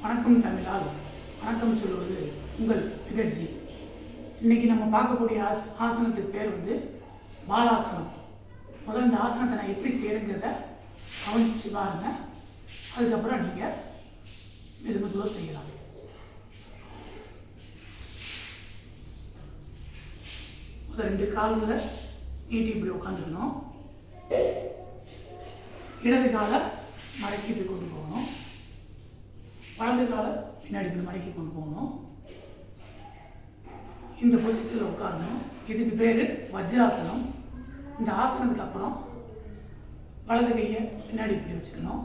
வணக்கம் தமிழால் வணக்கம் சொல்வது உங்கள் நிகழ்ச்சி. இன்னைக்கு நம்ம பார்க்கக்கூடிய ஆசனத்துக்கு பேர் பாலாசனம். முதல்ல இந்த ஆசனத்தை நான் எப்படி செய்யறேங்கிறத கவனிச்சு பாருங்க. அதுக்கப்புறம் நீங்கள் மெதுவாக செய்யலாம். முதல் 2 காலில் நீட்டி இப்படி உட்காந்துக்கணும். இடது காலை மடக்கி இப்படி கொண்டு போகணும். வலது காலை பின்னாடி இப்படி மடக்கி கொண்டு போகணும். இந்த பொசிஷனில் உட்காரணும். இதுக்கு பேர் வஜ்ராசனம். இந்த ஆசனத்துக்கு அப்புறம் வலது கையை பின்னாடி இப்படி வச்சுக்கணும்,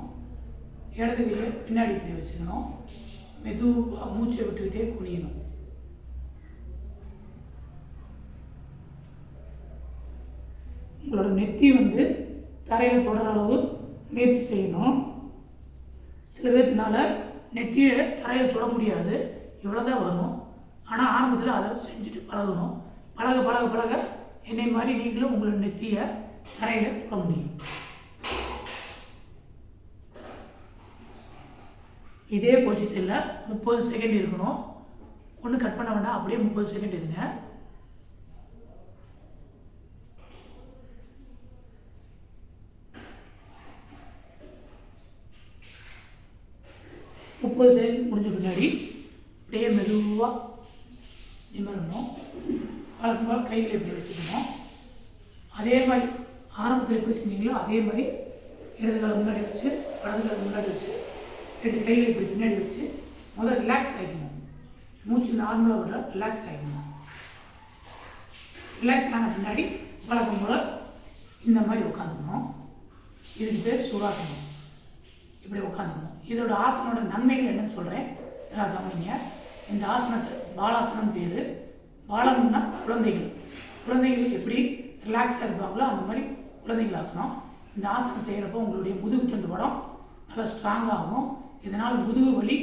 இடது கையை பின்னாடி இப்படி வச்சுக்கணும். மெதுவாக மூச்சை விட்டுக்கிட்டே குனியணும். உங்களோட நெத்தி தரையில் தொடர அளவு முயற்சி செய்யணும். சில பேர்த்தினால நெத்தியை தரையில் தொட முடியாது, இவ்வளோதான் வரும். ஆனால் ஆரம்பத்தில் அதை செஞ்சுட்டு பழகணும். பழக பழக பழக என்னை மாதிரி நீங்களும் உங்களோட நெத்தியை தரையில் தொட முடியும். இதே பொசிஷனில் 30 செகண்ட் இருக்கணும். ஒன்றும் கட் பண்ண வேண்டாம், அப்படியே 30 செகண்ட் இருங்க. செகண்ட் முடிஞ்ச பின்னாடி அப்படியே மெதுவாக நிமிரணும். வழக்கம் போல் கைகளை இப்படி வச்சுக்கணும். அதே மாதிரி ஆரம்பத்தில் எப்படி செஞ்சீங்களோ அதே மாதிரி இடது காலை முன்னாடி வச்சு வலது காலை முன்னாடி வச்சு 2 கைகளை இப்படி பின்னாடி வச்சு முதல்ல ரிலாக்ஸ் ஆகிக்கணும். மூச்சு நார்மலாக விட ரிலாக்ஸ் ஆகிக்கணும். ரிலாக்ஸ் ஆன பின்னாடி வழக்கம் போல் இந்த மாதிரி உட்காந்துக்கணும். இதுக்கு பேர் சுகாசனம். இப்படி உட்காந்துக்கணும். இதோட ஆசனோட நன்மைகள் என்னன்னு சொல்கிறேன், எல்லாம் கவனிங்க. இந்த ஆசனத்தை பாலாசனம் பேர். பாலம்னா குழந்தைகள். குழந்தைகள் எப்படி ரிலாக்ஸாக இருப்பாங்களோ அந்த மாதிரி குழந்தைகள் ஆசனம். இந்த ஆசனம் செய்கிறப்போ உங்களுடைய முதுகு தண்டுவடம் நல்லா ஸ்ட்ராங்காகும். இதனால் முதுகு வலி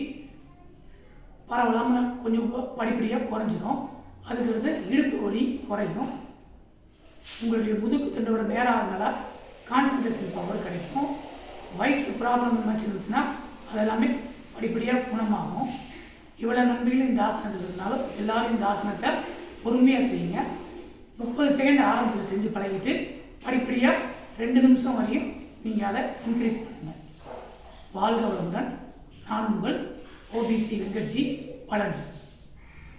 பரவலாமல் கொஞ்சம் படிப்படியாக குறைஞ்சிடும். அதுக்கு இடுப்பு வலி குறையும். உங்களுடைய முதுகு தண்டுவடம் நேராகிறதுனால கான்சன்ட்ரேஷன் பவர் கிடைக்கும். வயிற்று ப்ராப்ளம் என்னாச்சு இருந்துச்சுன்னா அதெல்லாமே படிப்படியாக குணமாகும். இவ்வளோ நன்மைகளும் இந்த ஆசனத்தில் இருந்தாலும் எல்லோரும் இந்த ஆசனத்தை பொறுமையாக செய்யுங்க. 30 செகண்ட் ஆரம்பத்தில் செஞ்சு பழகிட்டு படிப்படியாக 2 நிமிஷம் வரையும் நீங்கள் அதை இன்க்ரீஸ் பண்ணுங்கள். வாழ்க வளமுடன். நான் உங்கள் OBC வெங்கட்ஜி பழனி.